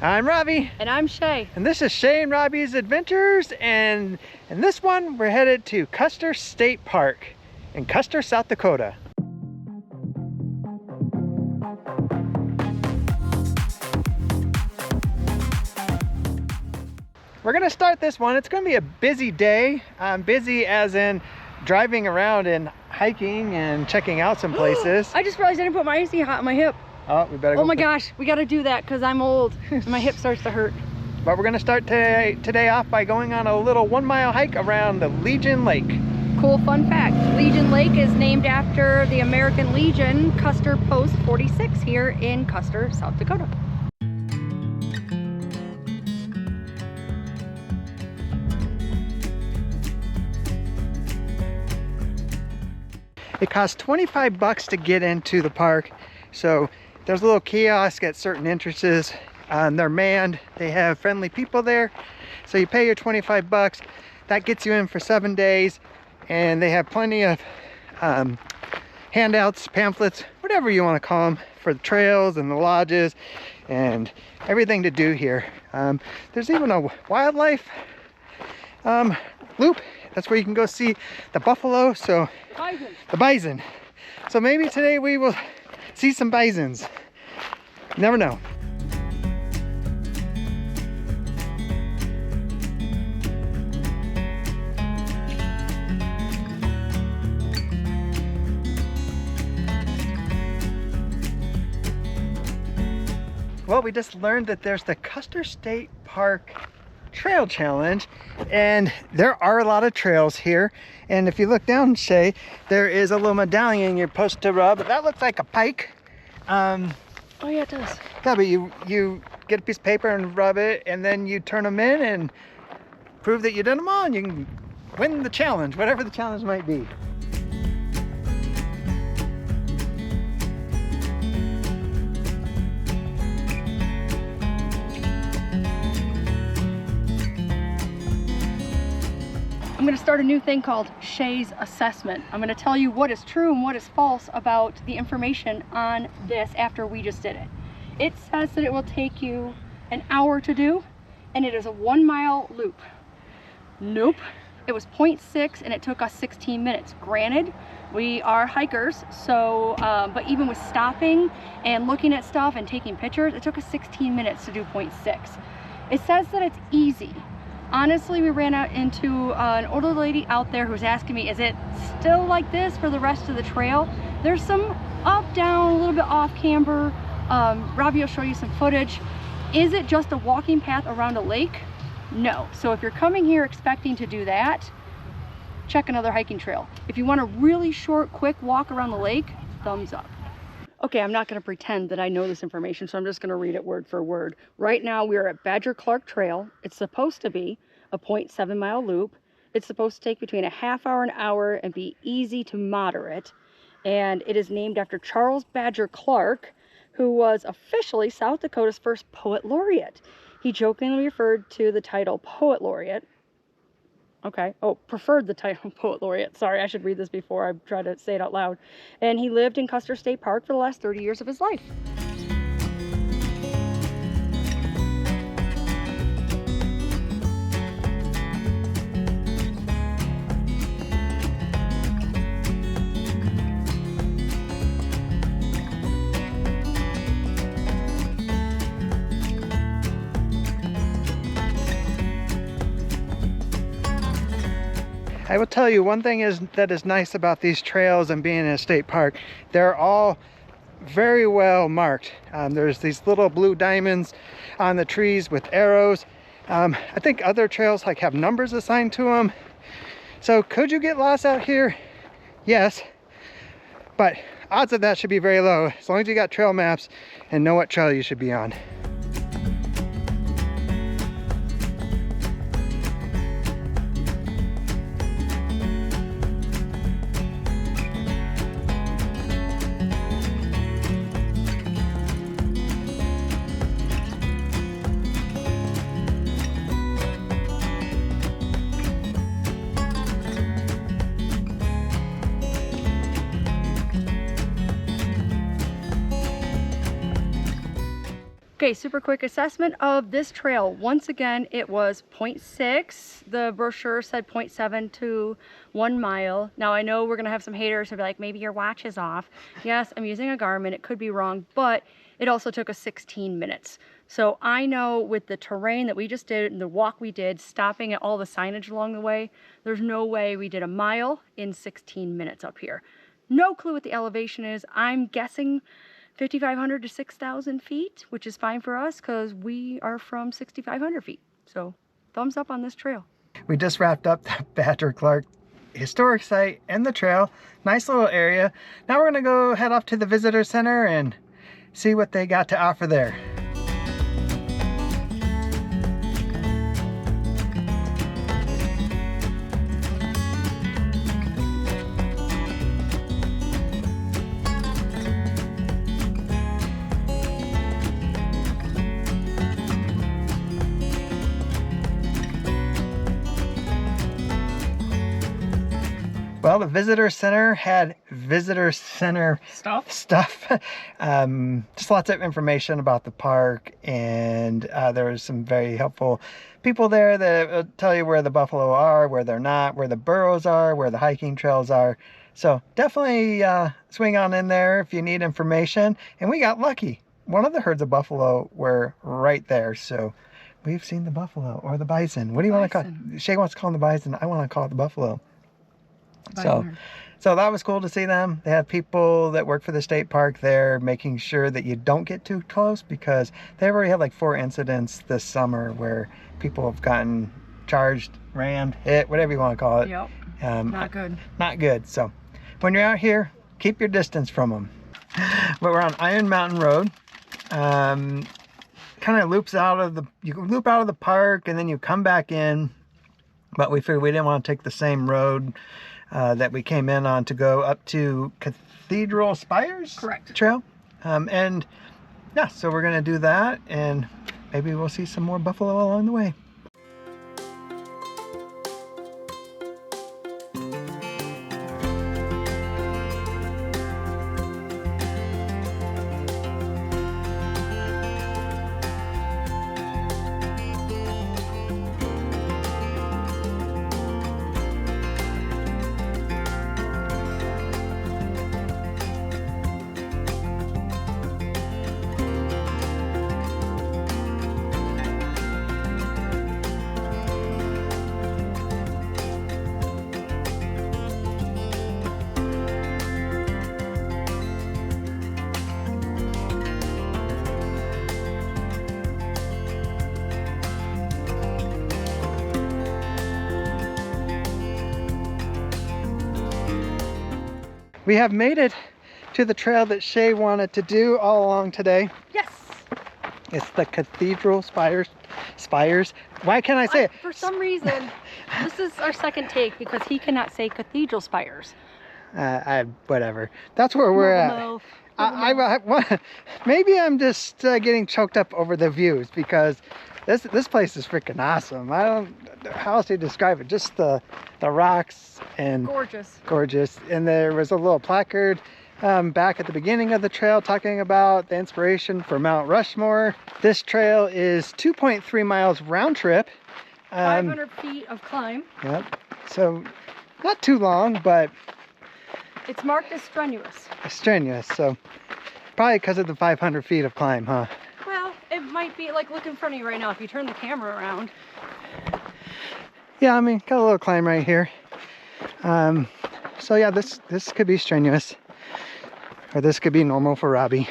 I'm Robbie. And I'm Shay. And this is Shay and Robbie's Adventures. And in this one, we're headed to Custer State Park in Custer, South Dakota. We're gonna start this one. It's gonna be a busy day. Busy as in driving around and hiking and checking out some places. I just realized I didn't put my AC hot on my hip. Oh, we better go. Oh my gosh, we gotta do that because I'm old and my hip starts to hurt. But we're gonna start today off by going on a little 1 mile hike around the Legion Lake. Cool fun fact, Legion Lake is named after the American Legion Custer Post 46 here in Custer, South Dakota. It costs 25 bucks to get into the park. So there's a little kiosk at certain entrances. They're manned. They have friendly people there. So you pay your 25 bucks. That gets you in for 7 days. And they have plenty of handouts, pamphlets, whatever you want to call them, for the trails and the lodges and everything to do here. There's even a wildlife loop. That's where you can go see the buffalo. So the bison. So maybe today we will see some bisons. Never know. Well, we just learned that there's the Custer State Park Trail Challenge, and there are a lot of trails here. And if you look down, Shay, there is a little medallion you're supposed to rub. That looks like a pike. Oh yeah, it does. Yeah, but you get a piece of paper and rub it, and then you turn them in and prove that you did them all, and you can win the challenge, whatever the challenge might be. I'm going to start a new thing called Shay's Assessment. I'm going to tell you what is true and what is false about the information on this after we just did it. It says that it will take you an hour to do, and it is a 1 mile loop. Nope. It was 0.6 and it took us 16 minutes. Granted, we are hikers, so, but even with stopping and looking at stuff and taking pictures, it took us 16 minutes to do 0.6. It says that it's easy. Honestly, we ran out into an older lady out there who's asking me, is it still like this for the rest of the trail? There's some up, down, a little bit off camber. Robbie will show you some footage. Is it just a walking path around a lake? No. So if you're coming here expecting to do that, check another hiking trail. If you want a really short, quick walk around the lake, thumbs up. Okay, I'm not going to pretend that I know this information, so I'm just going to read it word for word. Right now, we are at Badger Clark Trail. It's supposed to be a 0.7 mile loop. It's supposed to take between a half hour and hour and be easy to moderate. And it is named after Charles Badger Clark, who was officially South Dakota's first poet laureate. He jokingly referred to the title Poet Laureate. Okay. Oh, preferred the title Poet Laureate. Sorry, I should read this before I try to say it out loud. And he lived in Custer State Park for the last 30 years of his life. I will tell you one thing that is nice about these trails and being in a state park. They're all very well marked. There's these little blue diamonds on the trees with arrows. I think other trails like have numbers assigned to them. So could you get lost out here? Yes, but odds of that should be very low as long as you got trail maps and know what trail you should be on. Okay, super quick assessment of this trail. Once again, it was 0.6. The brochure said 0.7 to 1 mile. Now I know we're gonna have some haters who be like, maybe your watch is off. Yes, I'm using a Garmin, it could be wrong, but it also took us 16 minutes. So I know with the terrain that we just did and the walk we did, stopping at all the signage along the way, there's no way we did a mile in 16 minutes up here. No clue what the elevation is. I'm guessing 5,500 to 6,000 feet, which is fine for us because we are from 6,500 feet. So thumbs up on this trail. We just wrapped up the Badger Clark historic site and the trail. Nice little area. Now we're gonna go head off to the visitor center and see what they got to offer there. Well, the visitor center had visitor center stuff. Just lots of information about the park, and there was some very helpful people there that will tell you where the buffalo are, where they're not, where the burrows are, where the hiking trails are. So definitely swing on in there if you need information. And we got lucky. One of the herds of buffalo were right there. So we've seen the buffalo or the bison. What do you want to call it? Shay wants to call them the bison. I want to call it the buffalo. So that was cool to see them. They have people that work for the state park there making sure that you don't get too close, because they've already had like 4 incidents this summer where people have gotten charged, rammed, hit, whatever you want to call it. Yep. Not good. Not good. So when you're out here, keep your distance from them. But we're on Iron Mountain Road. Kind of loops out of you loop out of the park and then you come back in. But we figured we didn't want to take the same road that we came in on to go up to Cathedral Spires? Correct. Trail. And yeah, so we're going to do that, and maybe we'll see some more buffalo along the way. We have made it to the trail that Shay wanted to do all along today. Yes. It's the Cathedral Spires. Why can't I say it? For some reason, this is our second take because he cannot say Cathedral Spires. Whatever. That's where we're at. Maybe I'm just getting choked up over the views, because this place is freaking awesome. I don't, how else do you describe it? Just the rocks and gorgeous. And there was a little placard back at the beginning of the trail talking about the inspiration for Mount Rushmore. This trail is 2.3 miles round trip. 500 feet of climb. Yep. So not too long, but it's marked as strenuous. Strenuous. So probably because of the 500 feet of climb, huh? Well, it might be like, look in front of you right now if you turn the camera around. Yeah, I mean, got a little climb right here. So yeah, this could be strenuous, or this could be normal for Robbie.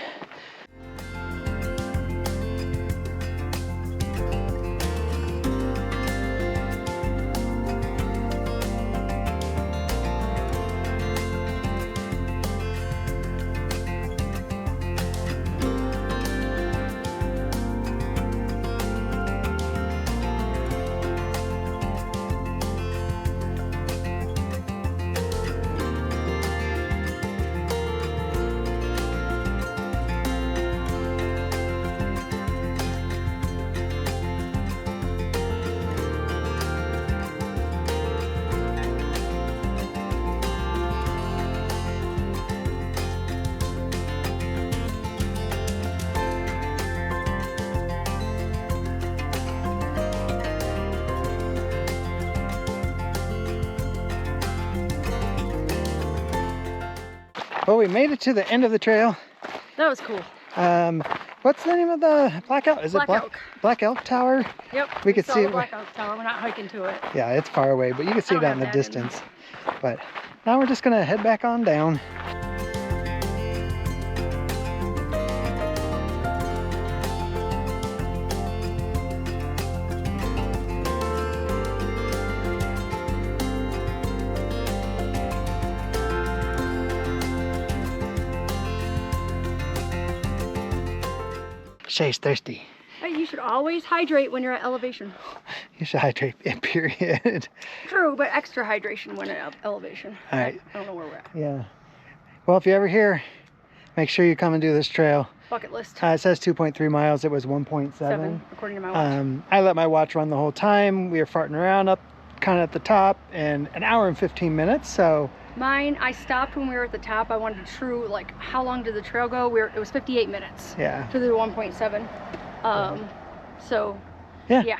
Well, we made it to the end of the trail. That was cool. What's the name of the Black Elk? Is Black it Elk. Black Elk Tower? Yep. We could saw see the it. Black Elk Tower. We're not hiking to it. Yeah, it's far away, but you can see I it don't out in the have that in distance. But now we're just gonna head back on down. Shay's thirsty. Hey, you should always hydrate when you're at elevation. You should hydrate, period. True, but extra hydration when at elevation. All right. I don't know where we're at. Yeah. Well, if you're ever here, make sure you come and do this trail. Bucket list. It says 2.3 miles. It was 1.7. 7, according to my watch. I let my watch run the whole time. We were farting around up kind of at the top, and an hour and 15 minutes. So Mine, I stopped when we were at the top. I wanted a true, like, how long did the trail go? It was 58 minutes. Yeah. To the 1.7. So, yeah.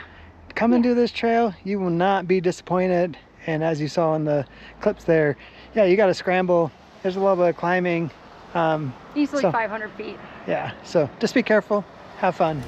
Come and do this trail. You will not be disappointed. And as you saw in the clips there, yeah, you got to scramble. There's a little bit of climbing. Easily so, 500 feet. Yeah, so just be careful. Have fun.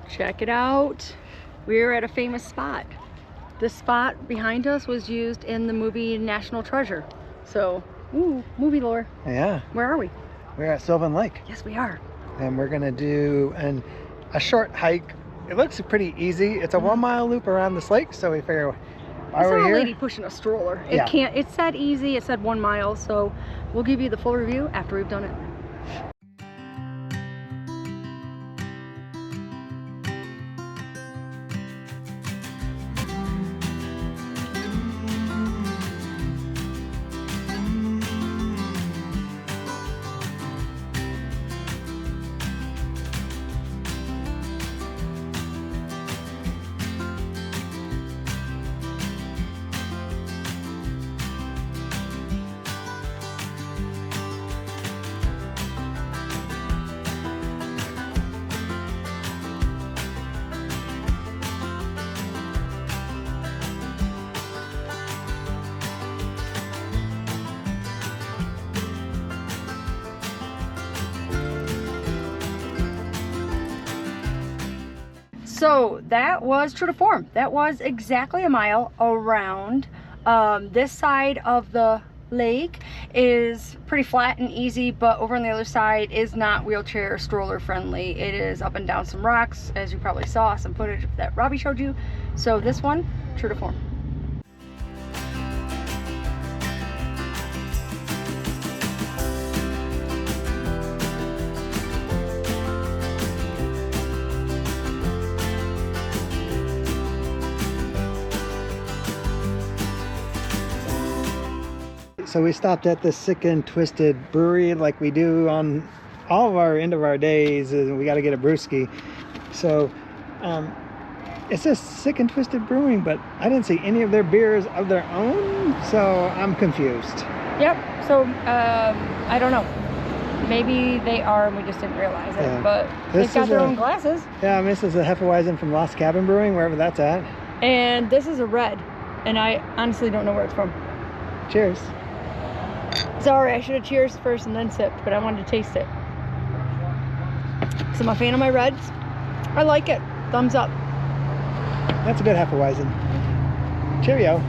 Check it out. We're at a famous spot. This spot behind us was used in the movie National Treasure. So, ooh, movie lore. Yeah. Where are we? We're at Sylvan Lake. Yes, we are. And we're gonna do a short hike. It looks pretty easy. It's a 1 mile loop around this lake, so we figure I while saw we're a here. lady pushing a stroller. It Yeah. can't, it said easy, it said 1 mile, so we'll give you the full review after we've done it. So that was true to form. That was exactly a mile around. This side of the lake is pretty flat and easy, but over on the other side is not wheelchair stroller friendly. It is up and down some rocks, as you probably saw some footage that Robbie showed you. So this one, true to form. So we stopped at the Sick and Twisted Brewery like we do on all of our end of our days, and we got to get a brewski. So it says Sick and Twisted Brewing, but I didn't see any of their beers of their own, so I'm confused. Yep, so I don't know. Maybe they are and we just didn't realize it, Yeah. but This they've got is their a- own glasses. Yeah, and this is a Hefeweizen from Lost Cabin Brewing, wherever that's at. And this is a red, and I honestly don't know where it's from. Cheers. Sorry, I should have cheers first and then sipped, but I wanted to taste it. So I'm a fan of my reds. I like it. Thumbs up. That's a good Hefeweizen. Cheerio.